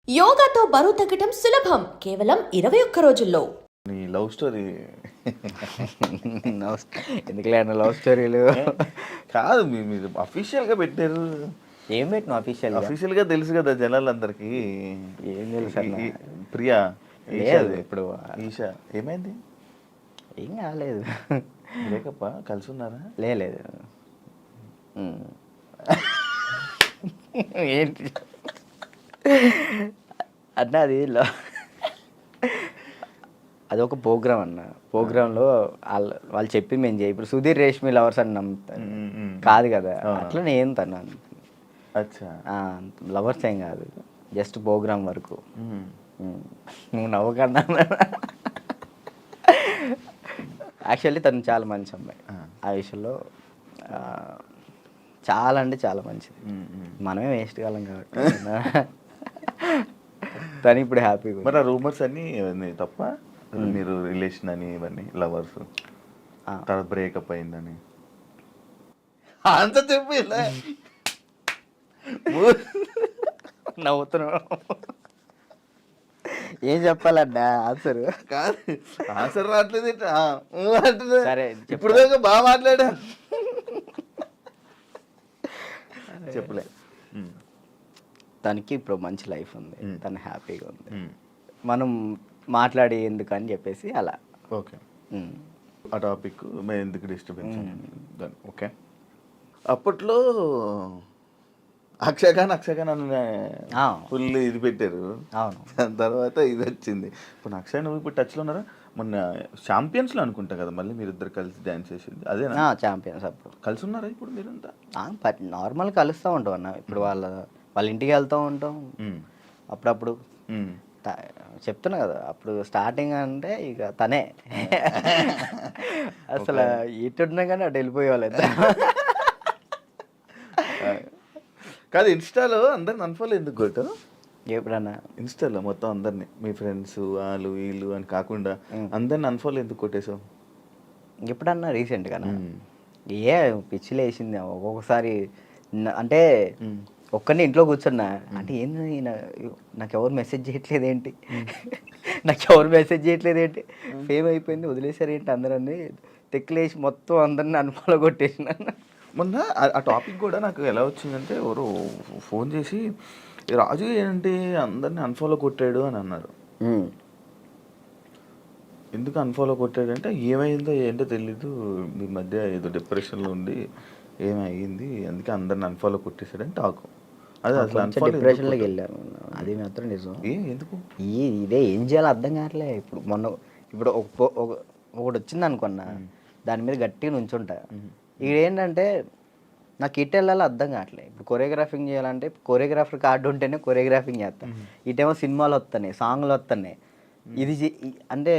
యోగాతో బరువు తగ్గటం సులభం కేవలం 21 రోజుల్లో. నీ లవ్ స్టోరీ ఎందుకులే అన్న లవ్ స్టోరీలు కాదు, మీరు అఫీషియల్గా పెట్టారు. ఏం పెట్టిన అఫీషియల్ అఫీషియల్గా తెలుసు కదా జనాలందరికీ. ఏం తెలుసు అన్న? ప్రియా లేదు ఇప్పుడు ఈషా ఏమైంది? ఏం కాలేదు. బ్రేకప్పా? కలిసి ఉన్నారా? లేదు ఏంటి అన్న అది అదొక ప్రోగ్రామ్ అన్న. ప్రోగ్రాంలో వాళ్ళు చెప్పి మేము చేయి ఇప్పుడు సుధీర్ రేష్మి లవర్స్ అని నమ్ముతాను కాదు కదా, అట్లనే ఏం తను అచ్చా లవర్స్ ఏం కాదు, జస్ట్ ప్రోగ్రామ్ వరకు. నువ్వు నవ్వకన్నా. యాక్చువల్లీ తను చాలా మంచి అమ్మాయి ఆ విషయంలో, చాలా అంటే చాలా మంచిది. మనమే వేస్ట్ కాలం కాబట్టి తను ఇప్పుడు హ్యాపీగా. మరి ఆ రూమర్స్ అన్నీ ఇవన్నీ తప్ప? మీరు రిలేషన్ అని ఇవన్నీ లవర్స్ తర్వాత బ్రేకప్ అయిందని అంత చెప్పి నవ్వుతున్నావు. ఏం చెప్పాలన్నా ఆన్సర్? కాదు ఆన్సర్ రావట్లేదు. సరే ఇప్పుడు దాకా బాగా మాట్లాడా. చెప్పలే. తనకి ఇప్పుడు మంచి లైఫ్ ఉంది, తను హ్యాపీగా ఉంది. మనం మాట్లాడి ఎందుకని చెప్పేసి అలా. ఓకే, ఆ టాపిక్ మేము ఎందుకు డిస్టర్బెన్స్. ఓకే, అప్పట్లో అక్షయ్ ఖాన్ అని ఫుల్ ఇది పెట్టారు. అవును, దాని తర్వాత ఇది వచ్చింది. ఇప్పుడు అక్షయ్ నువ్వు ఇప్పుడు టచ్లో ఉన్నారా? మొన్న ఛాంపియన్స్లో అనుకుంటా కదా మళ్ళీ మీరిద్దరు కలిసి డ్యాన్స్ చేసింది అదేనా? ఛాంపియన్స్ అప్పుడు కలిసి ఉన్నారా ఇప్పుడు మీరంతా? నార్మల్ కలుస్తూ ఉంటాం అన్న. ఇప్పుడు వాళ్ళ ఇంటికి వెళ్తూ ఉంటాం అప్పుడప్పుడు. చెప్తున్నా కదా, అప్పుడు స్టార్టింగ్ అంటే ఇక తనే అసలు ఎటున్నా కానీ అటు వెళ్ళిపోయేవాళ్ళు. కాదు, ఇన్స్టాలో అందరిని అన్ఫాలో ఎందుకు కొట్టావు? ఎప్పుడన్నా ఇన్స్టాలో మొత్తం అందరినీ, మీ ఫ్రెండ్స్ వాళ్ళు వీళ్ళు అని కాకుండా అందరిని అన్ఫాలో ఎందుకు కొట్టేసావు? ఎప్పుడన్నా రీసెంట్గా ఏ పిచ్చిలు వేసింది ఒక్కొక్కసారి. అంటే ఒక్కరిని ఇంట్లో కూర్చున్నా అంటే ఏంది నాకు ఎవరు మెసేజ్ చేయట్లేదు ఏంటి, ఫేమ్ అయిపోయింది వదిలేసారు ఏంటి అందరని తెక్కులేసి మొత్తం అందరిని అన్ఫాలో కొట్టేసిన. మొన్న ఆ టాపిక్ కూడా నాకు ఎలా వచ్చిందంటే ఎవరు ఫోన్ చేసి రాజు ఏంటి అందరిని అన్ఫాలో కొట్టాడు అని అన్నారు. ఎందుకు అన్ఫాలో కొట్టాడంటే ఏమైందో ఏంటో తెలీదు, మీ మధ్య ఏదో డిప్రెషన్లో ఉండి ఏమైంది అందుకే అందరిని అన్ఫాలో కొట్టేశాడని టాకు. అదే అసలు డిప్రెషన్లోకి వెళ్ళాను, అది మాత్రం నిజం. ఎందుకు ఇదే ఏం చేయాలో అర్థం కావట్లే. ఇప్పుడు ఒకటి వచ్చింది అనుకున్నా, దాని మీద గట్టిగా నుంచుంటా. ఇక్కడ ఏంటంటే నాకు ఇటు వెళ్ళాలో అర్థం కావట్లేదు. ఇప్పుడు కొరియోగ్రాఫింగ్ చేయాలంటే కొరియోగ్రాఫర్ కార్డు ఉంటేనే కొరియోగ్రాఫింగ్ చేస్తాను, ఇటేమో సినిమాలు వస్తున్నాయి, సాంగ్లు వస్తున్నాయి. ఇది అంటే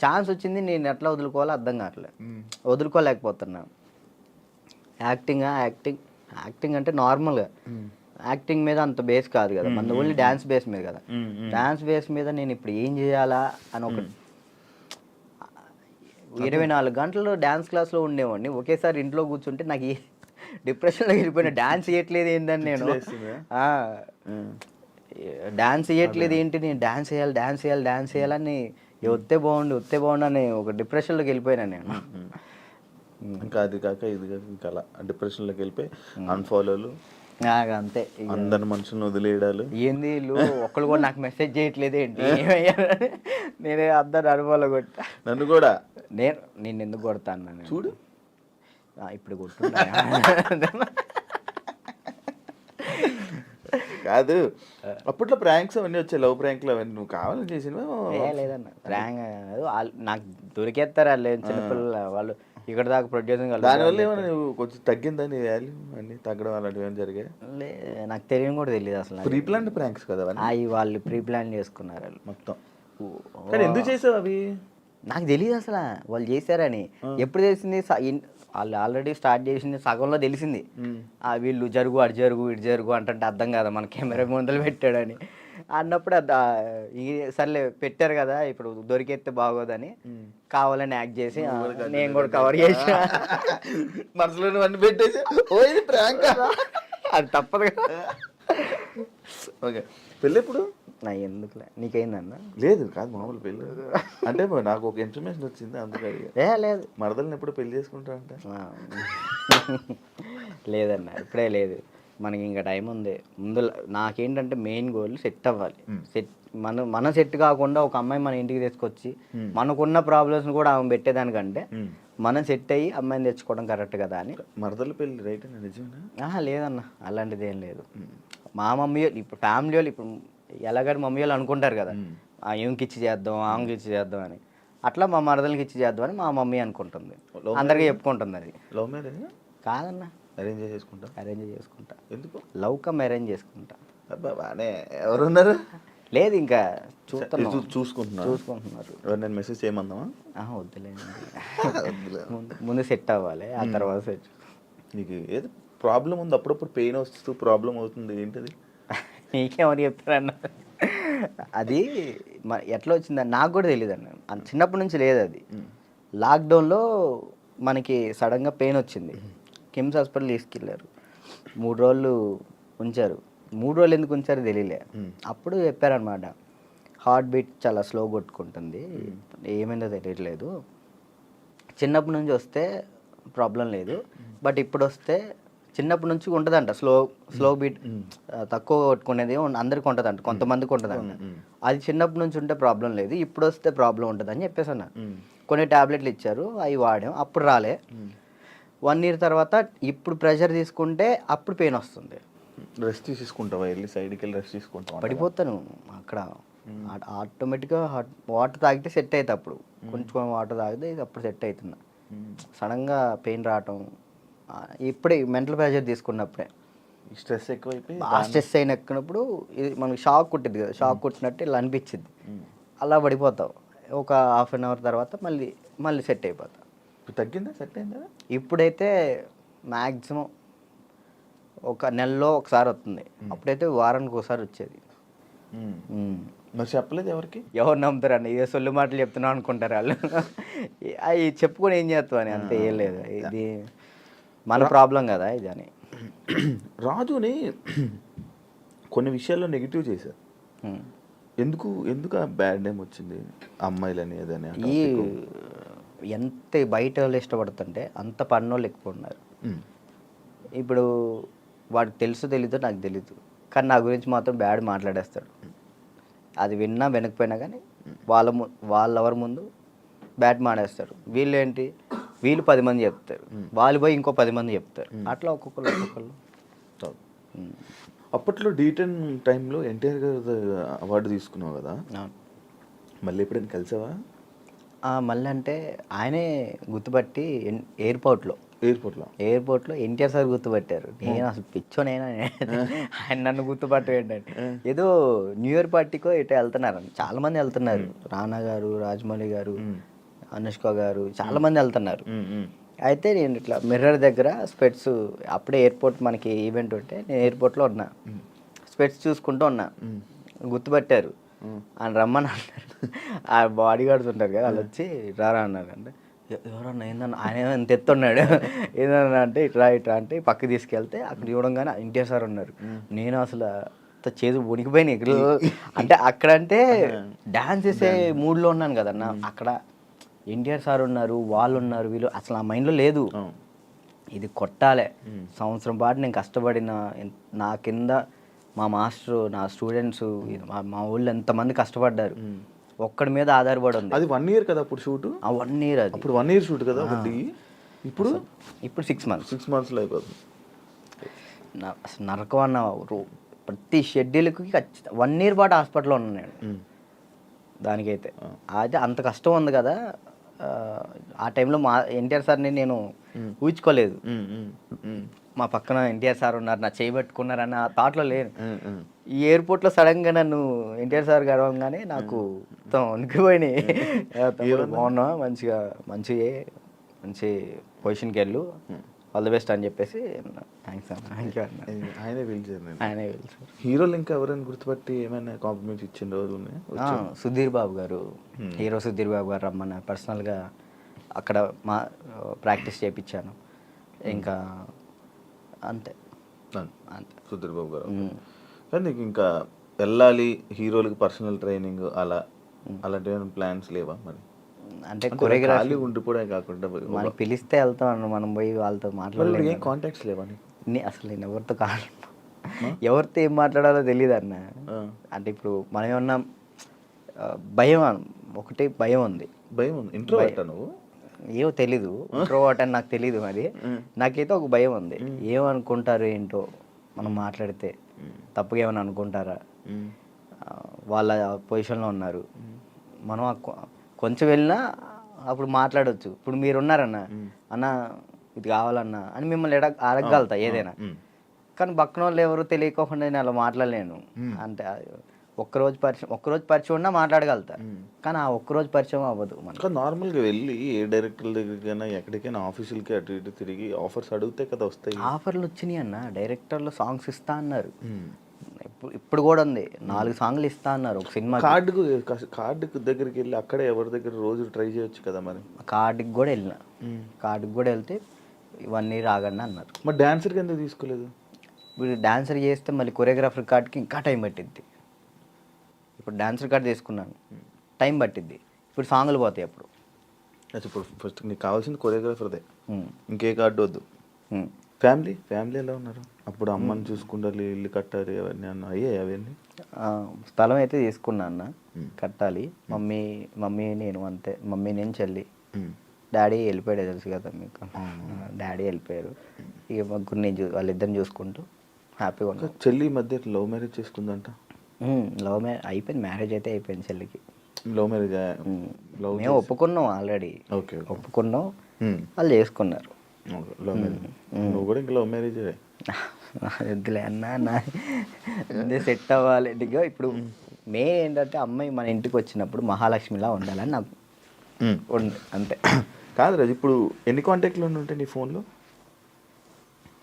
ఛాన్స్ వచ్చింది, నేను ఎట్లా వదులుకోవాలో అర్థం కావట్లేదు, వదులుకోలేకపోతున్నా. యాక్టింగ్ అంటే నార్మల్గా యాక్టింగ్ మీద అంత బేస్ కాదు కదా, మన ఓన్లీ డ్యాన్స్ బేస్ మీద కదా. డ్యాన్స్ బేస్ మీద నేను ఇప్పుడు ఏం చేయాలా అని ఒక 24 గంటలు డ్యాన్స్ క్లాస్లో ఉండేవాడిని. ఒకేసారి ఇంట్లో కూర్చుంటే నాకు డిప్రెషన్లో వెళ్ళిపోయినా. డ్యాన్స్ చేయట్లేదు ఏంటని నేను డాన్స్ చేయట్లేదు ఏంటి, నేను డాన్స్ చేయాలని వస్తే బాగుండు అని ఒక డిప్రెషన్లోకి వెళ్ళిపోయినా నేను. ఇంకా అది కాక ఇది కాక ఇంకా అలా డిప్రెషన్లోకి వెళ్ళిపోయి అన్ఫాలోలు అంతే. అందరి మనుషులను వదిలేయడాలు. ఏంది వీళ్ళు ఒక్కళ్ళు కూడా నాకు మెసేజ్ చేయట్లేదు ఏంటి, నేనే అందరు అనుభవాలు కొట్టా. నన్ను కూడా నేను ఎందుకు కొడతాను చూడు, ఇప్పుడు కొట్టున్నా. కాదు అప్పట్లో ప్రాంక్స్ అవన్నీ వచ్చాయి, లవ్ ప్రాంక్లు అవన్నీ నువ్వు కావాలని చేసినవా? లేదన్న ప్రాంక్ నాకు దొరికేస్తారు వాళ్ళు, చిన్నపిల్లలు వాళ్ళు ఇక్కడ దాకా ప్రొడ్యూసింగ్. దానివల్ల ఏమైనా నువ్వు కొంచెం తగ్గిందా నీ వాల్యూ అన్నీ తగ్గడం అలాంటివి ఏమైనా జరిగాయి? నాకు తెలియని కూడా తెలియదు అసలు. ప్రీ ప్లాన్ ప్రాంక్స్ కదా అవి వాళ్ళు ప్రీ ప్లాన్ చేసుకున్నారు వాళ్ళు మొత్తం. కానీ ఎందుకు చేసావు అవి? నాకు తెలియదు అసలు వాళ్ళు చేశారని. ఎప్పుడు తెలిసింది, వాళ్ళు ఆల్రెడీ స్టార్ట్ చేసింది సగంలో తెలిసింది. వీళ్ళు అటు జరుగు అంటే అర్థం కదా, మన కెమెరా ముందలు పెట్టాడని అన్నప్పుడు సర్లే పెట్టారు కదా ఇప్పుడు దొరికేస్తే బాగోదని కావాలని యాక్ట్ చేసి నేను కూడా కవర్ చేసి మనసులో అన్ని పెట్టేసి అది తప్పదు కదా. ఓకే, పెళ్ళి ఎప్పుడు? నా ఎందుకులే నీకైందన్న లేదు కాదు మామూలు పెళ్ళి అంటే నాకు ఒక ఇన్ఫర్మేషన్ వచ్చింది అందుకే అడిగా. లేదు మరదల్ని ఎప్పుడు పెళ్లి చేసుకుంటా అంటే ఆ. లేదన్న ఇప్పుడే లేదు, మనకి ఇంకా టైం ఉంది. ముందు నాకేంటంటే మెయిన్ గోల్ సెట్ అవ్వాలి. సెట్ మనం సెట్ కాకుండా ఒక అమ్మాయి మన ఇంటికి తీసుకొచ్చి మనకున్న ప్రాబ్లమ్స్ కూడా ఆమె పెట్టేదానికంటే మనం సెట్ అయ్యి అమ్మాయిని తెచ్చుకోవడం కరెక్ట్ కదా అని. మరదల పెళ్ళి రైట్ అని నిజమేనా? లేదన్న అలాంటిది ఏం లేదు. మా మమ్మీ ఇప్పుడు ఫ్యామిలీ వాళ్ళు ఇప్పుడు ఎలాగని మమ్మీ వాళ్ళు అనుకుంటారు కదా, ఏమికి ఇచ్చి చేద్దాం ఆమెకి ఇచ్చి చేద్దాం అని, అట్లా మా మరదలకి ఇచ్చి చేద్దామని మా మమ్మీ అనుకుంటుంది, అందరికీ చెప్పుకుంటుంది. అది లవ్ మ్యారేజ్ కాదన్న, అరేంజ్ చేసుకుంటా. అరేంజ్ చేసుకుంటా. ఎందుకు? లవ్ కమ్ అరేంజ్ చేసుకుంటా. అబ్బా బానే ఎవరున్నారు? లేదు ఇంకా చూసుకుంటున్నారు. నేను మెసేజ్ చేయమందామా? వద్దులేదు, ముందు సెట్ అవ్వాలి, ఆ తర్వాత సెట్. నీకు ఏదో ప్రాబ్లం ఉంది, అప్పుడప్పుడు పెయిన్ వస్తూ ప్రాబ్లం అవుతుంది, ఏంటది? నీకేమని చెప్తారన్న? అది ఎట్లా వచ్చిందని నాకు కూడా తెలియదు అన్న, చిన్నప్పటి నుంచి లేదు అది. లాక్డౌన్లో మనకి సడన్గా పెయిన్ వచ్చింది, కిమ్స్ హాస్పిటల్ తీసుకెళ్ళారు, 3 రోజులు ఉంచారు. 3 రోజులు ఎందుకు ఉంచారో తెలియలే. అప్పుడు చెప్పారనమాట, హార్ట్ బీట్ చాలా స్లో కొట్టుకుంటుంది, ఏమైందో తెలియట్లేదు, చిన్నప్పటి నుంచి వస్తే ప్రాబ్లం లేదు, బట్ ఇప్పుడు వస్తే చిన్నప్పటి నుంచి ఉంటుందంట స్లో బీట్, తక్కువ కొట్టుకునేది అందరికి ఉంటుందంట, కొంతమందికి ఉంటుందంట. అది చిన్నప్పటి నుంచి ఉంటే ప్రాబ్లం లేదు, ఇప్పుడు వస్తే ప్రాబ్లం ఉంటుంది అని చెప్పేసి అన్న. కొన్ని ట్యాబ్లెట్లు ఇచ్చారు, అవి వాడాం, అప్పుడు రాలే. 1 year తర్వాత ఇప్పుడు ప్రెషర్ తీసుకుంటే అప్పుడు పెయిన్ వస్తుంది. రెస్ట్ తీసుకుంటావా? వెళ్ళి సైడ్కి వెళ్ళి రెస్ట్ తీసుకుంటావా? పడిపోతాను అక్కడ, ఆటోమేటిక్గా వాటర్ తాగితే సెట్ అవుతుంది. అప్పుడు కొంచెం వాటర్ తాగితే అప్పుడు సెట్ అవుతున్నా. సడన్గా పెయిన్ రావటం ఇప్పుడే మెంటల్ ప్రెషర్ తీసుకున్నప్పుడే, స్ట్రెస్ ఎక్కువైపోయి స్ట్రెస్ అయినప్పుడు ఇది మనకి షాక్ కుట్టింది కదా, షాక్ కుట్టినట్టు ఇలా అనిపించింది, అలా పడిపోతావు. ఒక 1/2 hour తర్వాత మళ్ళీ సెట్ అయిపోతావు. తగ్గిందా? సెట్ అయిందా? ఇప్పుడైతే మ్యాక్సిమం ఒక నెలలో ఒకసారి వస్తుంది, అప్పుడైతే వారానికి ఒకసారి వచ్చేది. మరి చెప్పలేదు ఎవరికి? ఎవరు నమ్ముతారండి, ఏ సొల్లు మాటలు చెప్తున్నావు అనుకుంటారు వాళ్ళు. అవి చెప్పుకొని ఏం చేస్తావు అని, అంతే, ఏం లేదు, ఇది మన ప్రాబ్లం కదా ఇది అని. రాజుని కొన్ని విషయాల్లో నెగిటివ్ చేశారు, ఎందుకు ఆ బ్యాడ్ నేమ్ వచ్చింది అమ్మాయిలని అదని? ఈ ఎంత బయట వాళ్ళు ఇష్టపడుతుంటే అంత పన్నోళ్ళు ఎక్కువ ఉన్నారు. ఇప్పుడు వాడికి తెలీదో నాకు తెలీదు, కానీ నా గురించి మాత్రం బ్యాడ్ మాట్లాడేస్తాడు. అది విన్నా వినకపోయినా కానీ వాళ్ళెవరి ముందు బ్యాడ్ మాడేస్తారు. వీళ్ళు 10 మంది చెప్తారు, వాళ్ళు పోయి ఇంకో 10 మంది చెప్తారు, అట్లా ఒక్కొక్కళ్ళు. అప్పట్లో D10 టైంలో ఎన్టీఆర్ గారు అవార్డు తీసుకున్నావు కదా, మళ్ళీ ఎప్పుడైనా కలిసావా? మళ్ళీ అంటే ఆయనే గుర్తుపట్టి ఎయిర్పోర్ట్లో ఎన్టీఆర్ సార్ గుర్తుపట్టారు. నేను అసలు పిచ్చోనైనా, ఆయన నన్ను గుర్తుపట్టు ఏంటంటే, ఏదో న్యూ ఇయర్ పార్టీకో ఇటు వెళ్తున్నారు, చాలా మంది వెళ్తున్నారు, రానా గారు, రాజమౌళి గారు, అనుష్క గారు, చాలా మంది వెళ్తున్నారు. అయితే నేను ఇట్లా మిర్రర్ దగ్గర స్పెట్స్, అప్పుడే ఎయిర్పోర్ట్ మనకి ఈవెంట్ ఉంటే నేను ఎయిర్పోర్ట్లో ఉన్నా, స్పెట్స్ చూసుకుంటూ ఉన్నా, గుర్తుపట్టారు, ఆయన రమ్మని అన్నారు. ఆ బాడీ గార్డ్స్ ఉంటారు కదా, వాళ్ళు వచ్చి రారా అన్నారు. అంటే ఎవరన్నా ఏందన్నా, ఆయన ఎంత ఎత్తున్నాడు, ఏదన్నా అంటే ఇట్లా అంటే పక్కకి తీసుకెళ్తే అక్కడ చూడంగానే ఎన్టీఆర్ సార్ ఉన్నారు. నేను అసలు చేదు ఉనికిపోయినాయి. అంటే అక్కడంటే డాన్స్ చేసే మూడ్లో ఉన్నాను కదన్నా, అక్కడ ఎన్టీఆర్ సార్ ఉన్నారు, వాళ్ళు ఉన్నారు, వీళ్ళు అసలు ఆ మైండ్లో లేదు. ఇది కొట్టాలి, సంవత్సరం పాటు నేను కష్టపడిన, నా కింద మా మాస్టరు, నా స్టూడెంట్స్, మా ఊళ్ళో ఎంతమంది కష్టపడ్డారు, ఒక్కడి మీద ఆధారపడి ఉంది. అది 1 year కదా అప్పుడు షూట్? 1 year. అది అప్పుడు 1 year షూట్ కదా ఒకటి. ఇప్పుడు 6 months. 6 monthsలో అయిపోతుంది. అసలు నరకం అన్న, ప్రతి షెడ్యూల్కి 1 year పాటు హాస్పిటల్లో ఉన్నాను నేను. దానికైతే అయితే అంత కష్టం ఉంది కదా. ఆ టైంలో మా ఎన్టీఆర్ సార్ని నేను ఊహించుకోలేదు. మా పక్కన ఎన్టీఆర్ సార్ ఉన్నారు, నా చేయబెట్టుకున్నారు అన్న థాట్లో లేను. ఈ ఎయిర్పోర్ట్లో సడన్గా నన్ను ఎన్టీఆర్ సార్ గడవగానే నాకు మొత్తం వణికిపోయినాయి. బాగున్నా, మంచి పొజిషన్కి వెళ్ళు, ఆల్ ది బెస్ట్ అని చెప్పేసి థ్యాంక్స్ అన్న, థ్యాంక్ యూ అన్న. ఆయనే పిలిచారు. హీరోలు ఇంకా ఎవరైనా గుర్తుపట్టి ఏమైనా కాంప్లిమెంట్స్ ఇచ్చిన రోజు ఉన్నాయి? సుధీర్ బాబు గారు, హీరో సుధీర్ బాబు గారు రమ్మన్నారు, పర్సనల్గా అక్కడ మా ప్రాక్టీస్ చేయించాను. ఇంకా అంతే సుధీర్ బాబు గారు. కానీ నీకు ఇంకా వెళ్ళాలి హీరోలకి పర్సనల్ ట్రైనింగ్ అలాంటి ప్లాన్స్ లేవా మరి? అంటే కొరియోగ్రాఫీ ఖాళీ ఉండిపోవడం కాకుండా మనకి పిలిస్తే వెళ్తాం అన్న, మనం పోయి వాళ్ళతో మాట్లాడలేము. ఏం కాంటాక్ట్స్ లేవా నీకు? అసలు నేను ఎవరితో ఎవరితో ఏం మాట్లాడాలో తెలియదు అన్న. అంటే ఇప్పుడు మనం ఏమన్నా భయం ఒకటే భయం ఉంది. భయం ఉంది. ఇంట్రోవర్టా నువ్వు? ఏమో తెలీదు, ఇంట్రోవర్ట్ అని నాకు తెలీదు. మరి నాకైతే ఒక భయం ఉంది, ఏమనుకుంటారు ఏంటో మనం మాట్లాడితే, తప్పుగా ఏమైనా అనుకుంటారా, వాళ్ళ పొజిషన్లో ఉన్నారు, మనం కొంచెం వెళ్ళినా అప్పుడు మాట్లాడవచ్చు. ఇప్పుడు మీరున్నారన్న, అన్న ఇది కావాలన్నా అని మిమ్మల్ని అడగగలుగుతా ఏదైనా. కానీ పక్కన వాళ్ళు ఎవరు తెలియకోకుండా నేను అలా మాట్లాడలేను. అంటే ఒక్కరోజు పరిచయం ఉన్నా మాట్లాడగలుగుతా, కానీ ఆ ఒక్కరోజు పరిచయం అవ్వదు మనకు. నార్మల్గా వెళ్ళి ఏ డైరెక్టర్ దగ్గరికైనా ఎక్కడికైనా ఆఫీసులకి అటు ఇటు తిరిగి ఆఫర్స్ అడిగితే కదా వస్తాయి. ఆఫర్లు వచ్చినాయి అన్న, డైరెక్టర్లు సాంగ్స్ ఇస్తా అన్నారు. ఇప్పుడు కూడా ఉంది, 4 సాంగ్లు ఇస్తా అన్నారు ఒక సినిమా. కార్డుకు దగ్గరికి వెళ్ళి అక్కడే ఎవరి దగ్గర రోజు ట్రై చేయొచ్చు కదా మరి. కార్డుకి కూడా వెళ్ళిన, కార్డుకి కూడా వెళ్తే 1 year ఆగండి అన్నారు. మరి డాన్సర్కి ఎందుకు తీసుకోలేదు? ఇప్పుడు డాన్సర్ చేస్తే మళ్ళీ కొరియోగ్రాఫర్ కార్డ్కి ఇంకా టైం పట్టిద్ది. ఇప్పుడు డాన్సర్ కార్డ్ తీసుకున్నాను, టైం పట్టిద్ది. ఇప్పుడు సాంగ్లు పోతాయి అప్పుడు. ఇప్పుడు ఫస్ట్ నీకు కావాల్సింది కొరియోగ్రాఫర్దే, ఇంకే కార్డు వద్దు. ఫ్యామిలీ ఎలా ఉన్నారు? అప్పుడు అమ్మని చూసుకుంటారు, ఇల్లు కట్టాలి అవన్నీ అన్న అయ్యాయి అవన్నీ? స్థలం అయితే తీసుకున్నా అన్న, కట్టాలి. మమ్మీ నేను అంతే, మమ్మీ నేను చెల్లి. డాడీ వెళ్ళిపోయాడు తెలుసు కదా మీకు, డాడీ వెళ్ళిపోయారు. ఇక ముగ్గురు నేను వాళ్ళిద్దరిని చూసుకుంటూ హ్యాపీగా ఉన్నాను. చెల్లి మధ్య లవ్ మ్యారేజ్ చేసుకుందంట? లవ్ మ్యారేజ్ అయిపోయింది, మ్యారేజ్ అయితే అయిపోయింది చెల్లికి. Love marriage? మేము ఒప్పుకున్నాం ఆల్రెడీ. ఓకే, ఒప్పుకున్నాం, వాళ్ళు చేసుకున్నారు. Love marriage? నువ్వు కూడా ఇంకా లవ్ మ్యారేజ్? వద్దులే అన్న, సెట్ అవ్వాలి. ఇప్పుడు మెయిన్ ఏంటంటే అమ్మాయి మన ఇంటికి వచ్చినప్పుడు మహాలక్ష్మిలా ఉండాలని నాకు అంతే. కాదు రాజు, ఇప్పుడు ఎన్ని కాంటాక్ట్లు ఉంటాయి నీ ఫోన్లో?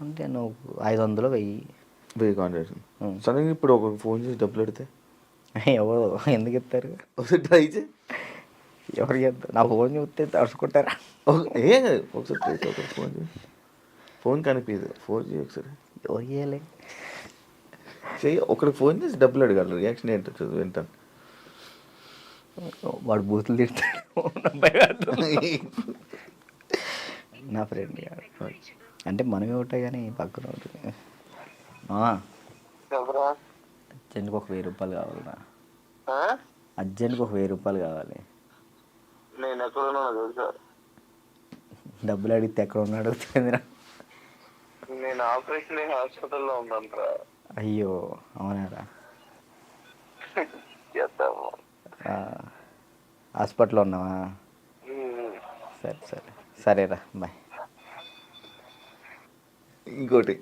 అంటే నువ్వు 500 1000 కాంటాక్ట్స్. సడన్గా ఇప్పుడు ఒక ఫోన్ చేసి డబ్బులు పెడితే ఎవరు ఎందుకు ఇస్తారు? ఒకసారి ట్రై చేయి. ఎవరికి ఇస్తారు? నా ఫోన్ చూస్తే తడుచుకుంటారా? ఏం కాదు, ఒకసారి ట్రై చేయి. ఒకసారి ఫోన్ చేయి, ఫోన్ కనిపించదు, ఫోన్ చేయి ఒకసారి. ఎవరు చేయాలి? చెయ్యి, ఒకరికి ఫోన్ చేసి డబ్బులు అడగాలి. రియాక్షన్ ఏంటో చదువు వింటాను. వాడు బూతులు తిడతాడు నా ఫ్రెండ్ గారు. అంటే మనమే ఉంటాయి కానీ పక్కన ఉంటుంది. అర్జెంట్కి ఒక 1000 రూపాయలు కావాలరా, అర్జెంట్కి ఒక 1000 రూపాయలు కావాలి. డబ్బులు అడిగితే ఎక్కడ ఉన్నాడు అడుగుతుందిరా. నేను ఆపరేషన్ హాస్పిటల్లో ఉన్నాను. అయ్యో అవునారా? హాస్పిటల్లో ఉన్నావా? సరేరా, బాయ్. ఇంకోటి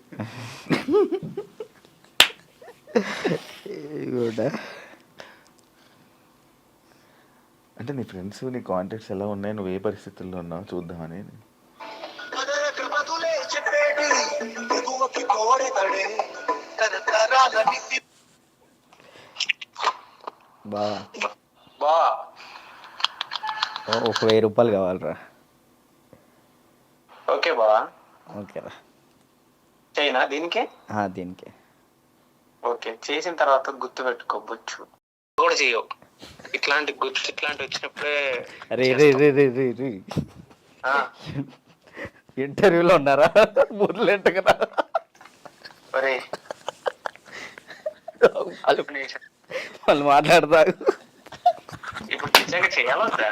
అంటే నీ ఫ్రెండ్స్ నీ కాంటాక్ట్స్ ఎలా ఉన్నాయి, నువ్వు ఏ పరిస్థితుల్లో ఉన్నావు చూద్దామని. బా ఒక 1000 రూపాయలు కావాలరా. ఓకే బా, ఓకేరా. చైనా దీనికి? దీనికి. ఓకే, చేసిన తర్వాత గుర్తు పెట్టుకోవచ్చు కూడా చేయవు. ఇట్లాంటి వచ్చినప్పుడే ఇంటర్వ్యూలో ఉన్నారా? బుర్లేంట కదా వాళ్ళు మాట్లాడతారు. ఇప్పుడు నిజంగా చేయాలొద్దా?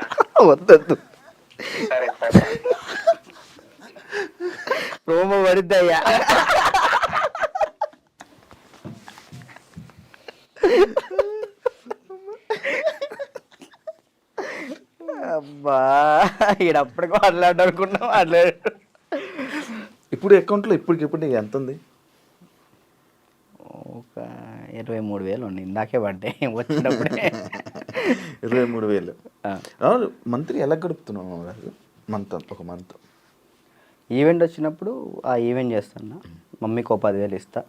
వద్దొద్దు, సరే సరే, ప్రోమో పడిద్దయ్యా. అబ్బా ఈడప్పటికి మాట్లాడనుకున్నా మాట్లాడు. ఇప్పుడు అకౌంట్లో ఇప్పటికిప్పుడు నీకు ఎంత ఉంది? ఒక 23,000 ఉంది, ఇందాకే పడ్డాయి వచ్చినప్పుడే. 23,000. అవును, మంత్లీ ఎలా గడుపుతున్నావు రాజు? ఒక మంత్ ఈవెంట్ వచ్చినప్పుడు ఆ ఈవెంట్ చేస్తాను. మమ్మీకి ఒక 10,000 ఇస్తా,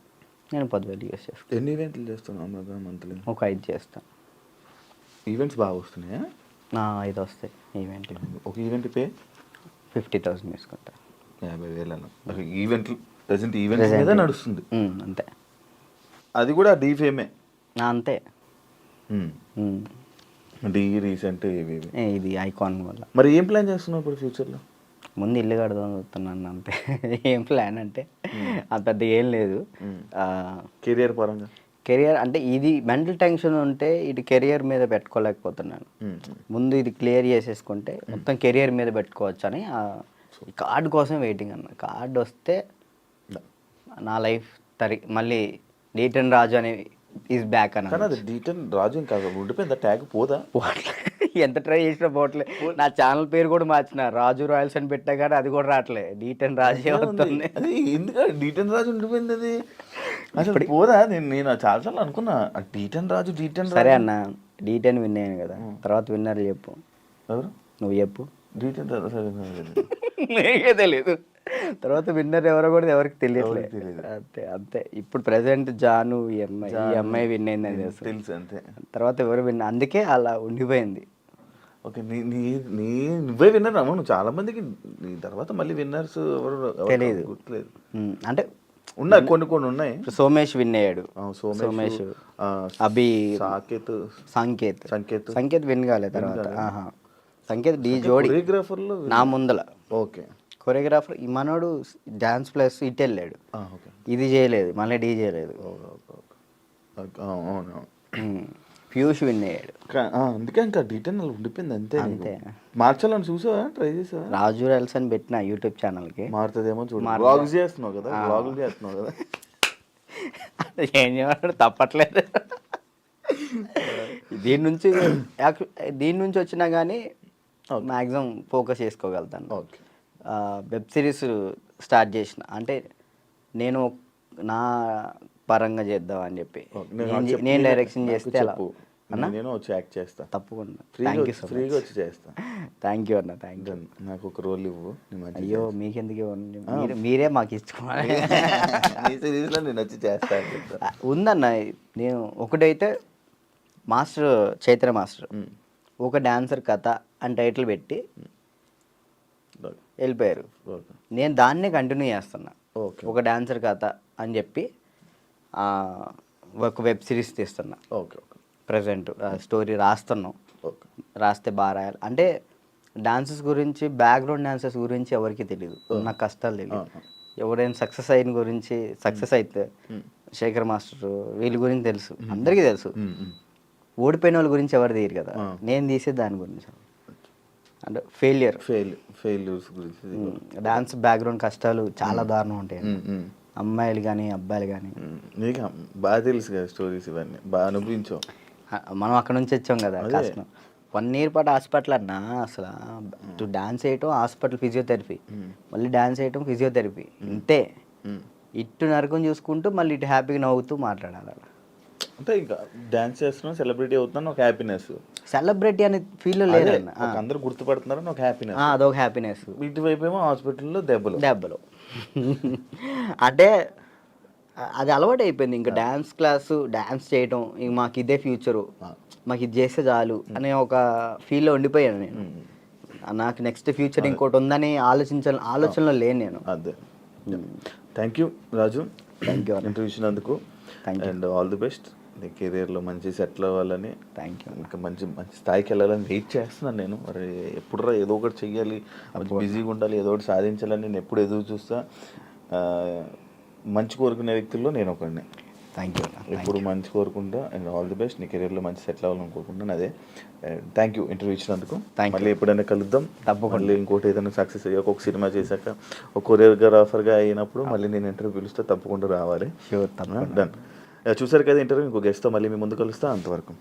నేను 10,000 యూస్ చేస్తాను. ఎన్ని ఈవెంట్లు చేస్తున్నావు మంత్లీ? ఒక 5 చేస్తాను. ఈవెంట్స్ బాగా వస్తున్నాయా? 5 వస్తాయి ఈవెంట్లు. ఒక ఈవెంట్ పే 50,000 తీసుకుంటా. 50,000 ఈవెంట్లు ప్రజెంట్ ఈవెంట్ మీద నడుస్తుంది అంతే. అది కూడా డీ ఫేమే. అంతే. ఉమ్. అంటే ఈ రీసెంట్ ఇవి ఇది ఐకాన్ వల్ల. మరి ఏం ప్లాన్ చేస్తున్నావు ఇప్పుడు ఫ్యూచర్లో? ముందు ఇల్లు కడదాం చూస్తున్నాను అంతే. ఏం ప్లాన్ అంటే అంత పెద్ద ఏం లేదు. కెరియర్ పరంగా కెరియర్ అంటే ఇది మెంటల్ టెన్షన్ ఉంటే ఇది కెరియర్ మీద పెట్టుకోలేకపోతున్నాను. ముందు ఇది క్లియర్ చేసేసుకుంటే మొత్తం కెరియర్ మీద పెట్టుకోవచ్చు అని కార్డు కోసం వెయిటింగ్ అన్న. కార్డు వస్తే నా లైఫ్ మళ్ళీ డీటన్ రాజు అనే ఈజ్ బ్యాక్ అన్న. కానీ అది డీటన్ రాజు ఇంకా ఉండిపోయిందా? ట్యాగ్ పోదా? ఎంత ట్రై చేసినా పోవట్లే. నా ఛానల్ పేరు కూడా మార్చిన, రాజు రాయల్స్ అని పెట్టా కానీ అది కూడా రావట్లే, డీటన్ రాజే వస్తుంది. అది ఎందుకు డీటన్ రాజు ఉండిపోయింది? అది అసలు పోదా? నేను చాలాసార్లు అనుకున్నా డీటన్ రాజు. సరే అన్న, డీటెన్ విన్ అయ్యాను కదా, తర్వాత విన్నర్ చెప్పు. ఎవరు? నువ్వు చెప్పు. డీటన్ నీకే తెలియదు, తర్వాత విన్నర్ ఎవరో కూడా ఎవరికి తెలియట్లేదు. అంతే అంతే. ఇప్పుడు ప్రెసెంట్ జాను ఈ అమ్మాయి విన్ అయింది తెలుసు అంతే. తర్వాత ఎవరు విన్, అందుకే అలా ఉండిపోయింది. ఓకే, నువ్వే విన్నర్ అమ్మ. నువ్వు చాలా మందికి నీ తర్వాత మళ్ళీ విన్నర్స్ ఎవరు తెలియదు, గుర్తులేదు. అంటే ఉన్నాయి, కొన్ని ఉన్నాయి. సోమేష్ విన్ అయ్యాడు. సోమేష్, అభి, సంకేత్ విన్ కాలేదు. తర్వాత సంకేత్ డీ జోడి కొరియోగ్రాఫర్లో నా ముందల. ఓకే, కొరియోగ్రాఫర్ ఈ మనోడు డాన్స్ ప్లస్ ఇట్ వెళ్ళాడు, ఇది చేయలేదు, మళ్ళీ డీ చేయలేదు. పీయూష్ విన్ అయ్యాడు. అందుకే ఇంకా డీటెయిల్ ఉండిపోయింది అంతే. అంతే. మార్చాలని చూసావా? ట్రై చేసావా? రాజు రైల్స్ అని పెట్టిన యూట్యూబ్ ఛానల్కి. మారుతుందేమో చూడు. వ్లాగ్స్ చేస్తున్నావు కదా, వ్లాగులు చేస్తున్నావు కదా. ఏం చేయమంటాడు, తప్పట్లేదు. దీని నుంచి వచ్చినా కానీ మ్యాక్సిమం ఫోకస్ చేసుకోగలుగుతాను. ఓకే. వెబ్ సిరీస్ స్టార్ట్ చేసిన, అంటే నేను నా పరంగా చేద్దాం అని చెప్పి నేను డైరెక్షన్ చేస్తే నేను వచ్చి యాక్ట్ చేస్తా తప్పకుండా. ఫ్రీగా వచ్చి చేస్తా. థ్యాంక్ యూ అన్న, థ్యాంక్ యూ. నాకు ఒక రోల్ ఇవ్వు. అయ్యో మీకెందుకు ఇవ్వండి, మీరే మాకు ఇచ్చుకోవాలి. సిరీస్లో నేను వచ్చి చేస్తా ఉందన్న. నేను ఒకటైతే మాస్టర్ చైత్ర మాస్టర్ ఒక డాన్సర్ కథ అని టైటిల్ పెట్టి వెళ్ళిపోయారు. నేను దాన్నే కంటిన్యూ చేస్తున్నా. ఒక డాన్సర్ కథ అని చెప్పి ఒక వెబ్ సిరీస్ తీస్తున్నా. Okay okay. ప్రజెంట్ స్టోరీ రాస్తున్నాం. రాస్తే బాగా రాయాలి. అంటే డాన్సెస్ గురించి, బ్యాక్గ్రౌండ్ డాన్సెస్ గురించి ఎవరికి తెలియదు, నాకు కష్టాలు తెలియదు. ఎవరైనా సక్సెస్ అయిన గురించి, సక్సెస్ అయితే శేఖర్ మాస్టర్ వీళ్ళ గురించి తెలుసు, అందరికీ తెలుసు. ఓడిపోయిన వాళ్ళ గురించి ఎవరు తీయరు కదా, నేను తీసే దాని గురించి. అంటే ఫెయిల్యూర్స్ గురించి. డాన్స్ బ్యాక్గ్రౌండ్ కష్టాలు చాలా దారుణం ఉంటాయి, అమ్మాయిలు కానీ అబ్బాయిలు కానీ. నీకు బాగా తెలుసు కదా స్టోరీస్, ఇవన్నీ బాగా అనుభవించావు. మనం అక్కడ నుంచి వచ్చాం కదా, కష్టం. 1 year పాటు హాస్పిటల్ అన్నా. అసలు డాన్స్ వేయటం, హాస్పిటల్, ఫిజియోథెరపీ, మళ్ళీ డాన్స్ వేయటం, ఫిజియోథెరపీ, ఇంతే. ఇటు నరకం చూసుకుంటూ మళ్ళీ ఇటు హ్యాపీగా నవ్వుతూ మాట్లాడాలి. అంటే ఇంకా డాన్స్ చేస్తున్నావు, సెలబ్రిటీ అవుతున్నాను, ఒక హ్యాపీనెస్. సెలబ్రిటీ అనే ఫీల్ లేదు, అందరూ గుర్తుపడుతున్నారని ఒక హ్యాపీనెస్, అదొక హ్యాపీనెస్. ఇటువైపు ఏమో హాస్పిటల్లో దెబ్బలు. అంటే అది అలవాటు అయిపోయింది. ఇంకా డాన్స్ క్లాసు, డాన్స్ చేయటం, ఇంక మాకు ఇదే ఫ్యూచరు, మాకు ఇది చేస్తే చాలు అనే ఒక ఫీల్లో ఉండిపోయాను నేను. నాకు నెక్స్ట్ ఫ్యూచర్ ఇంకోటి ఉందని ఆలోచనలో లేను నేను. అదే. Thank you Raju, thank you interview ఇచ్చినందుకు. And all the best. నీ కెరీర్లో మంచి సెటిల్ అవ్వాలని, థ్యాంక్ యూ. ఇంకా మంచి స్థాయికి వెళ్ళాలని వెయిట్ చేస్తున్నాను నేను. మరి ఎప్పుడురా ఏదో ఒకటి చెయ్యాలి, బిజీగా ఉండాలి, ఏదో ఒకటి సాధించాలని నేను ఎప్పుడు ఎదురు చూస్తా. మంచి కోరుకునే వ్యక్తుల్లో నేను ఒకడిని. Thank you. ఎప్పుడు మంచి కోరుకుంటా. And all the best. నీ కెరీర్లో మంచి సెటిల్ అవ్వాలని కోరుకుంటాను. అదే. థ్యాంక్ యూ ఇంటర్వ్యూ ఇచ్చినందుకు. మళ్ళీ ఎప్పుడైనా కలుద్దాం. మళ్ళీ ఇంకోటి ఏదైనా సక్సెస్ అయ్యాక, ఒక సినిమా చేశాక, ఒక కొరియోగ్రాఫర్గా అయినప్పుడు మళ్ళీ నేను ఇంటర్వ్యూ పిలుస్తే తప్పకుండా రావాలి. Sure, done. చూసారు కదా ఇంటర్వ్యూ. ఇంకో గెస్ట్తో మళ్ళీ మీ ముందు కలుస్తా. అంతవరకు